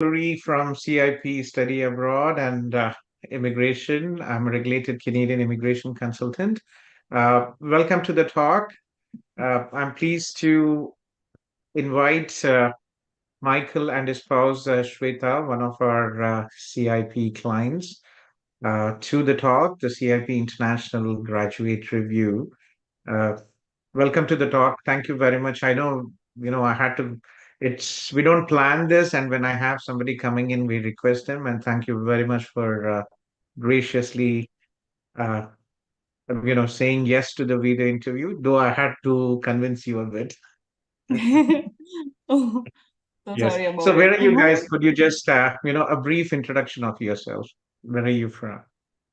Kolluri from CIP Study Abroad and Immigration. I'm a regulated Canadian immigration consultant. Welcome to the talk. I'm pleased to invite Michael and his spouse Shweta, one of our CIP clients, to the talk, the CIP International Graduate Review. Uh, Welcome to the talk. Thank you very much. I know, I had to, we don't plan this. And when I have somebody coming in, we request them. And thank you very much for graciously, uh, saying yes to the video interview, though I had to convince you a bit. Oh, so Yes. sorry So about where it. are you guys? Could you just, a brief introduction of yourself? Where are you from?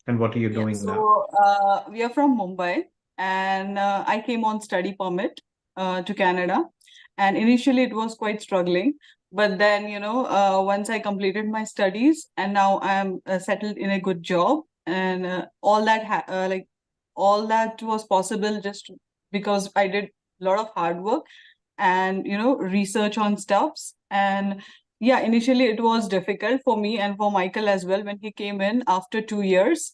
And what are you Yeah, doing now? so we are from Mumbai, and I came on study permit to Canada. And initially, it was quite struggling. But then, once I completed my studies, and now I'm settled in a good job, and all that was possible just because I did a lot of hard work and research on stuffs. And yeah, initially it was difficult for me and for Michael as well when he came in after 2 years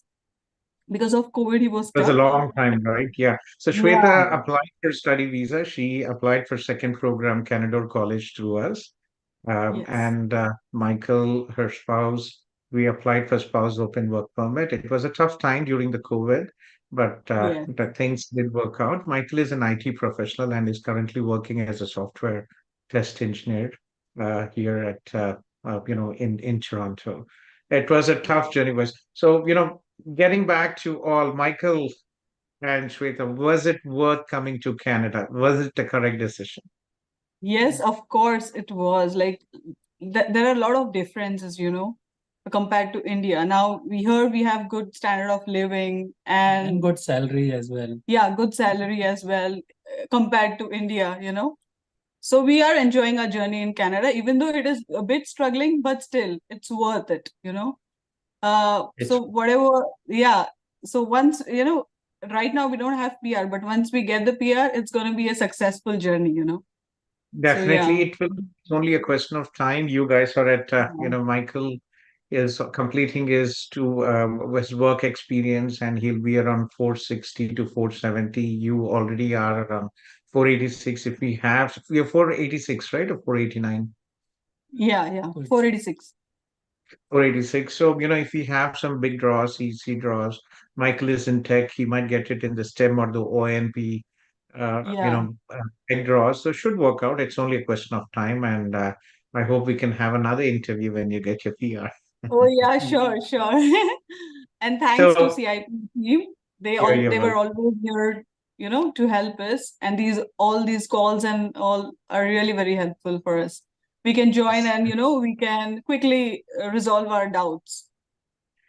because of COVID, he was It was a stuck. long time, right? Yeah. So Yeah. Shweta applied for study visa. She applied for second program Canadore College through us. Yes. And Michael, her spouse, we applied for spouse open work permit. It was a tough time during the COVID, but Yeah. the things did work out. Michael is an IT professional and is currently working as a software test engineer here at in Toronto. It was a tough journey, was so getting back to all Michael and Shweta, was it worth coming to Canada? Was it the correct decision? Yes, of course it was. Like there are a lot of differences, compared to India. Now we have good standard of living and good salary as well. Yeah, good salary as well compared to India. So we are enjoying our journey in Canada, even though it is a bit struggling, but still it's worth it. It's So whatever, yeah. So once, right now we don't have PR, but once we get the PR, it's going to be a successful journey. So yeah. Definitely, it will. It's only a question of time. You guys are at, Yeah. Michael is completing his work experience, and he'll be around 460 to 470. You already are around 486. If we have 486, right, or 489? Yeah. 486. 486. So, if we have some big draws, easy draws, Michael is in tech, he might get it in the STEM or the ONP, Yeah. tech draws. So, it should work out. It's only a question of time. And I hope we can have another interview when you get your PR. Oh yeah, sure. And thanks to So, CIP team. you're They were welcome. always here, to help us. And all these calls and all are really very helpful for us. We can join and we can quickly resolve our doubts.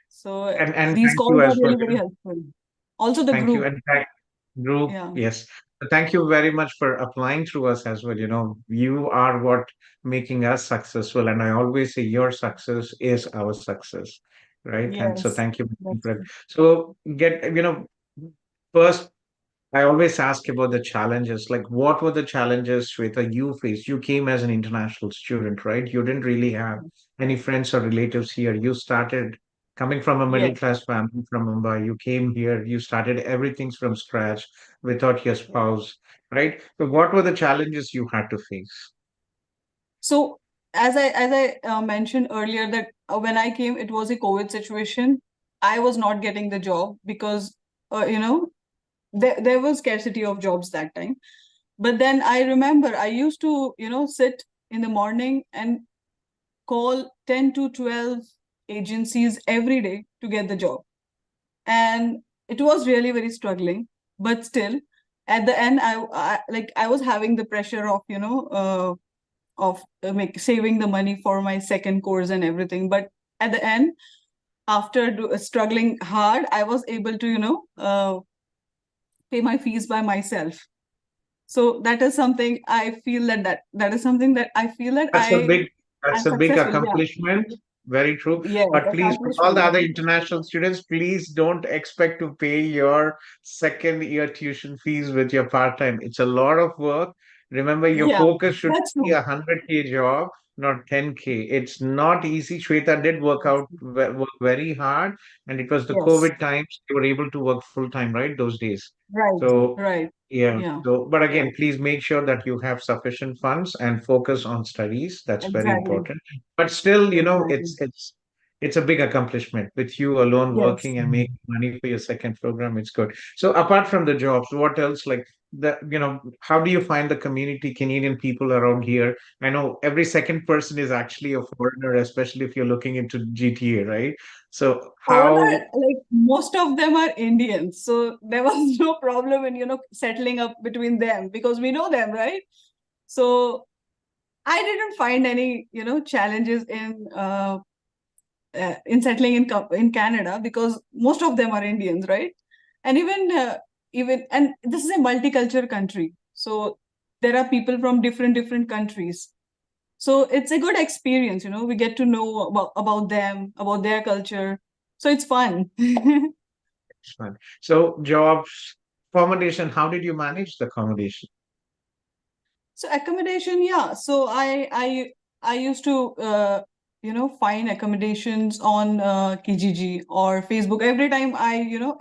So And these thank you calls are as well. really very helpful. Also the Thank you. group. And thank group. Yeah. Yes. Thank you very much for applying through us as well. You are what making us successful. And I always say your success is our success. Right. And so Yes. thank you That's for it. true. So first, I always ask about the challenges. Like, what were the challenges, Shweta, you faced? You came as an international student, right? You didn't really have any friends or relatives here. You started coming from a middle Yes. class family from Mumbai. You came here, you started everything from scratch without your spouse, right? So, what were the challenges you had to face? So as I mentioned earlier that when I came, it was a COVID situation. I was not getting the job because there was scarcity of jobs that time. But then I remember I used to sit in the morning and call 10 to 12 agencies every day to get the job, and it was really very struggling. But still, at the end, I was having the pressure of saving the money for my second course and everything. But at the end, after struggling hard, I was able to pay my fees by myself. So that is something I feel that is something that I feel that That's a big I'm that's a big successful. Yeah. accomplishment. Very true. Yes, But please, for all the accomplishment. other international students, please don't expect to pay your second year tuition fees with your part time. It's a lot of work. Remember, your Yeah, focus should that's be true. a 100K job. not 10K. It's not easy. Shweta did work very hard, and it was the Yes, COVID times. You were able to work full time, right? Those days. right, So right. yeah. Yeah, So, but again, please make sure that you have sufficient funds and focus on studies. That's very exactly, important. But still, exactly. it's a big accomplishment with you alone Yes. working and making money for your second program. It's good. So apart from the jobs, what else like how do you find the community Canadian people around here? I know every second person is actually a foreigner, especially if you're looking into GTA, right? So All how are like most of them are Indians, so there was no problem in settling up between them because we know them, right? So I didn't find any challenges in settling in Canada because most of them are Indians, right? And even and this is a multicultural country, so there are people from different countries. So it's a good experience, we get to know about them, about their culture. So it's fun. fun. So jobs, accommodation, how did you manage the accommodation? So accommodation, yeah. So I used to find accommodations on Kijiji or Facebook. Every time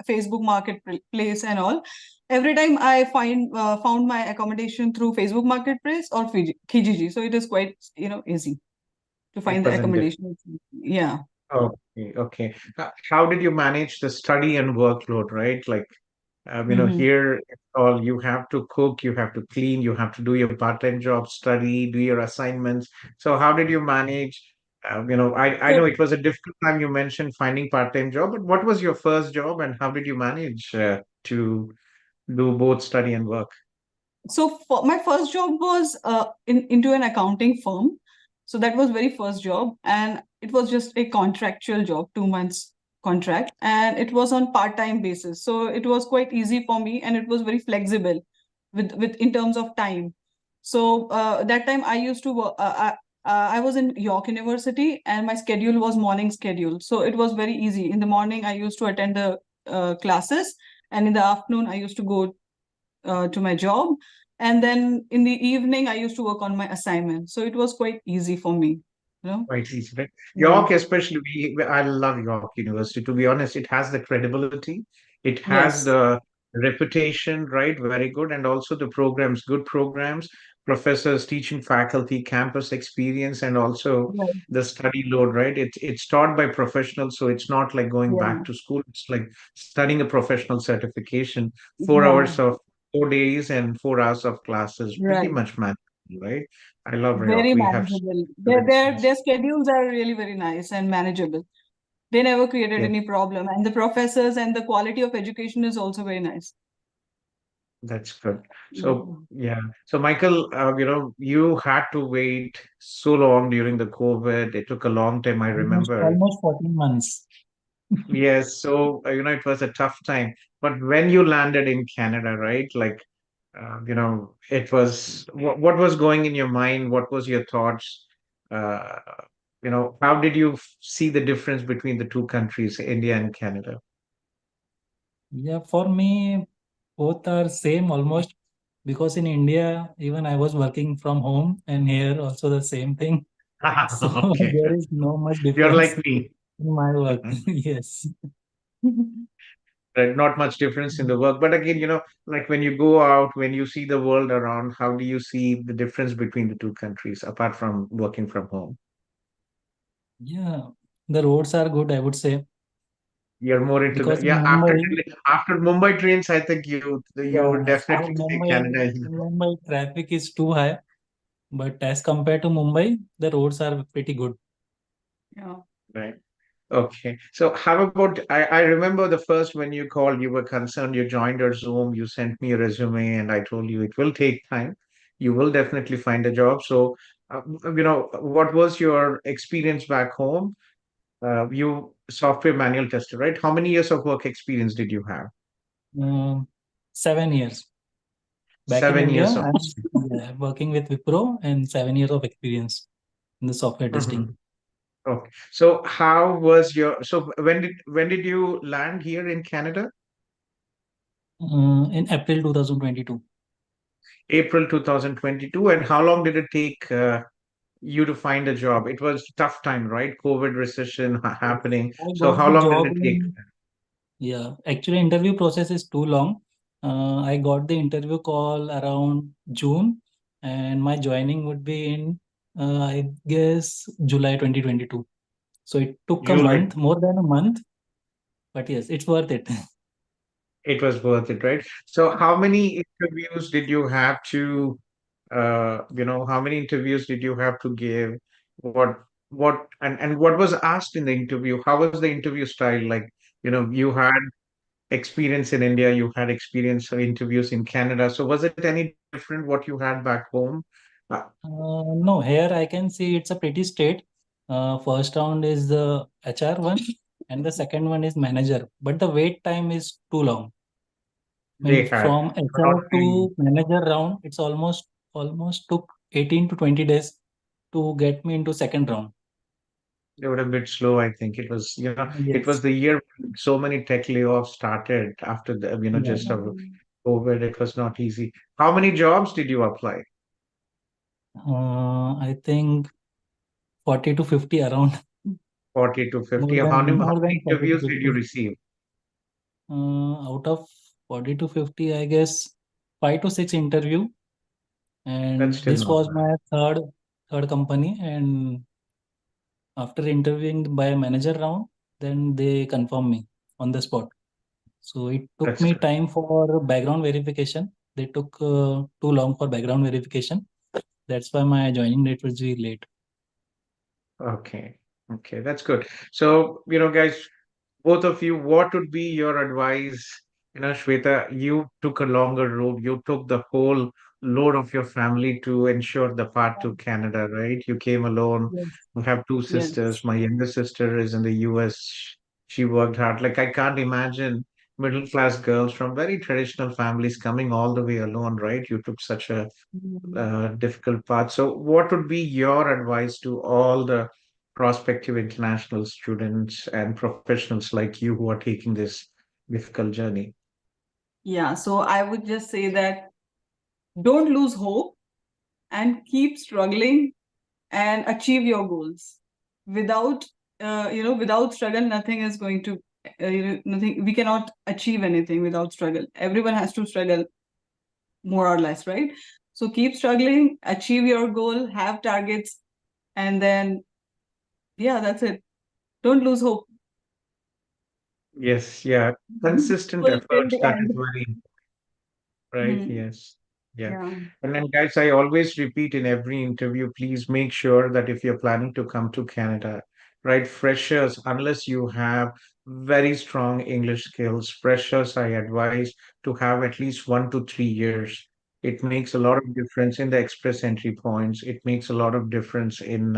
Facebook Marketplace and all. Every time I found my accommodation through Facebook Marketplace or Kijiji. So it is quite easy to It find the wasn't difficult. accommodation. Yeah. Okay, okay. How did you manage the study and workload, right? Like, Hmm. here it's all you have to cook, you have to clean, you have to do your part-time job, study, do your assignments. So how did you manage? I know So it was a difficult time you mentioned finding part-time job, but what was your first job and how did you manage to do both study and work? my first job was into an accounting firm. So that was very first job, and it was just a contractual job, 2 months contract, and it was on part-time basis. So it was quite easy for me, and it was very flexible with in terms of time. So that time I used to work. I was in York University, and my schedule was morning schedule. So it was very easy. In the morning, I used to attend the classes, and in the afternoon, I used to go to my job. And then in the evening, I used to work on my assignment. So it was quite easy for me, you know? Quite easy, right? Yeah. York, especially, I love York University. To be honest, it has the credibility, it has Yes. the reputation, right? Very good. And also the programs, good programs, professors, teaching faculty, campus experience, and also Right. the study load, right? It's taught by professionals, so it's not like going Yeah. back to school. It's like studying a professional certification, four Yeah. hours of 4 days and 4 hours of classes, pretty Right. much manageable, right? I love York. Very We have manageable. good Their experience. schedules are really very nice and manageable. They never created Yeah, any problem. And the professors and the quality of education is also very nice. that's good. So, Yeah. yeah. So, Michael, you had to wait so long during the COVID. It took a long time, I Almost remember. almost 14 months. Yes. So, it was a tough time. But when you landed in Canada, right? Like, what was going in your mind? What was your thoughts? Uh, how did you see the difference between the two countries, India and Canada? Yeah, for me, both are same almost because in India, even I was working from home and here also the same thing. So Okay. there is no much You're difference like me. in my work. Yes. Right, not much difference in the work. But again, like when you go out, when you see the world around, how do you see the difference between the two countries apart from working from home? Yeah, the roads are good, I would say, You're more into the because in yeah. After Mumbai, after Mumbai trains, I think you yeah, would for definitely say Canada. In Mumbai traffic is too high, but as compared to Mumbai, the roads are pretty good. Yeah. Right. Okay. So how about I remember the first when you called, you were concerned, you joined our Zoom, you sent me a resume, and I told you it will take time. You will definitely find a job. So, what was your experience back home? You software manual tester, right? How many years of work experience did you have? Um, 7 years. Back in 7 years India, of I'm yeah, working with Wipro and 7 years of experience in the software Mhm. testing. Okay. So how was so when did you land here in Canada? In April 2022. April 2022. And how long did it take? you to find a job? It was tough time, right? COVID recession happening. I So got how the long did job it take? in, yeah, actually interview process is too long. I got the interview call around June, and my joining would be in, I guess, July 2022. So it took a July. month, more than a month, but yes, it's worth it. It was worth it, right? So how many interviews did you have to, how many interviews did you have to give? And what was asked in the interview? How was the interview style? Like, you had experience in India, you had experience of interviews in Canada. So was it any different what you had back home? Uh, No, here I can see it's a pretty straight. First round is the HR one, and the second one is manager. But the wait time is too long. I they mean, had from not HR really. to manager round, it's almost took 18 to 20 days to get me into second round. They were a bit slow, I think. It was, it was Yes. the year when so many tech layoffs started after the, Yeah. just of COVID. It was not easy. How many jobs did you apply? I think 40 to 50 around. 40 to More 50. than How more many than 40 to interviews did you 50. receive? Out of 40 to 50, I guess 5 to 6 interview, That's and still this not was bad. my third company. And after interviewing by a manager round, then they confirmed me on the spot. So it took That's me good. time for background verification. They took too long for background verification. That's why my joining date was really late. Okay. Okay, that's good. So, guys, both of you, what would be your advice? Shweta, you took a longer road. You took the whole load of your family to ensure the path to Canada, right? You came alone. Yes. You have two Yes. sisters. My younger sister is in the US. She worked hard. Like, I can't imagine middle class girls from very traditional families coming all the way alone, right? You took such a Mm. difficult path. So, what would be your advice to all the prospective international students and professionals like you who are taking this difficult journey? Yeah, so I would just say that don't lose hope and keep struggling and achieve your goals. Without, without struggle, nothing is going to, nothing, we cannot achieve anything without struggle. Everyone has to struggle more or less, right? So keep struggling, achieve your goal, have targets, and then, yeah, that's it. Don't lose hope. Yes, yeah. Consistent Fulfill efforts, the that is end. very right. Hmm. Yes. Yeah. Yeah. And then, guys, I always repeat in every interview, please make sure that if you're planning to come to Canada, right, freshers, unless you have very strong English skills, freshers, I advise to have at least 1 to 3 years. It makes a lot of difference in the express entry points. It makes a lot of difference in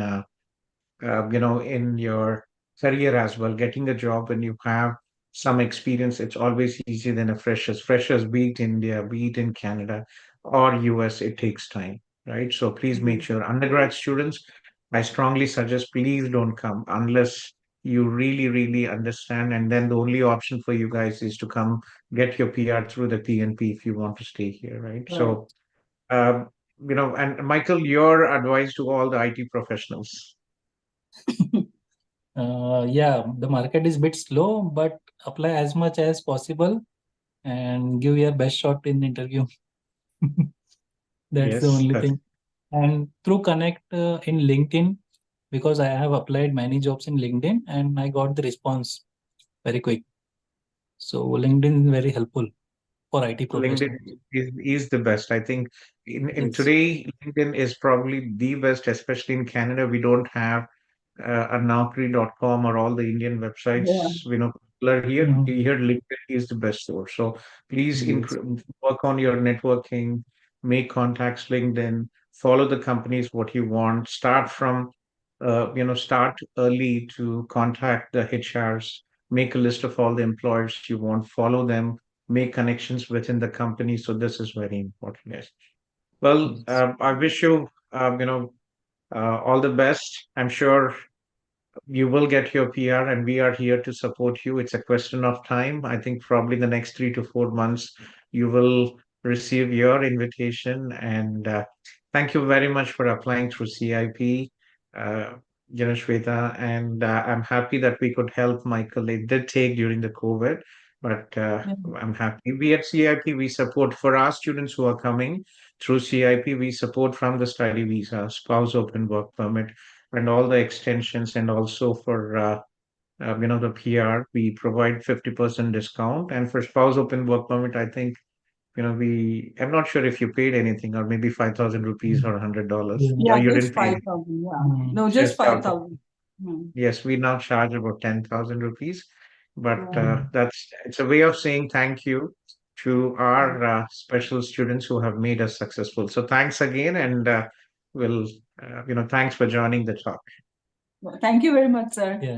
your career as well. Getting a job when you have some experience, it's always easier than a freshers. Freshers, be it India, be it in Canada or US, it takes time, right? So please make Mhm. sure undergrad students, I strongly suggest please don't come unless you really, really understand. And then the only option for you guys is to come get your PR through the PNP if you want to stay here, right? Right. So, um, and Michael, your advice to all the IT professionals. Yeah, the market is bit slow, but apply as much as possible and give your best shot in interview. That's the Yes, only that's thing. And through connect in LinkedIn, because I have applied many jobs in LinkedIn and I got the response very quick. So LinkedIn is very helpful for IT LinkedIn professionals. is the best. I think in Yes. today, LinkedIn is probably the best, especially in Canada. We don't have a Naukri.com or all the Indian websites. Yeah. People are here. Mhm. Here, LinkedIn is the best source. So please Yes. work on your networking, make contacts LinkedIn, follow the companies what you want. Start early to contact the HRs, make a list of all the employers you want, follow them, make connections within the company. So this is very important. Yes. Well, Yes. I wish you, all the best. I'm sure you will get your PR, and we are here to support you. It's a question of time. I think probably the next 3 to 4 months, you will receive your invitation, and Thank you very much for applying through CIP, uh, Shweta, and I'm happy that we could help Michael. It did take during the COVID, but Yeah. I'm happy. We at CIP, we support for our students who are coming through CIP, we support from the study visa, spouse open work permit, and all the extensions, and also for the PR, we provide 50% discount. And for spouse open work permit, I think I'm not sure if you paid anything or maybe 5,000 rupees or $100. Yeah. Yeah, Yeah, you just didn't pay 5,000. Yeah. Mm. No, just just out of, 5,000. Hmm. yes, we now charge about 10,000 rupees, but Yeah. it's a way of saying thank you to our special students who have made us successful. So thanks again, and we'll, thanks for joining the talk. Thank you very much, sir. Yeah.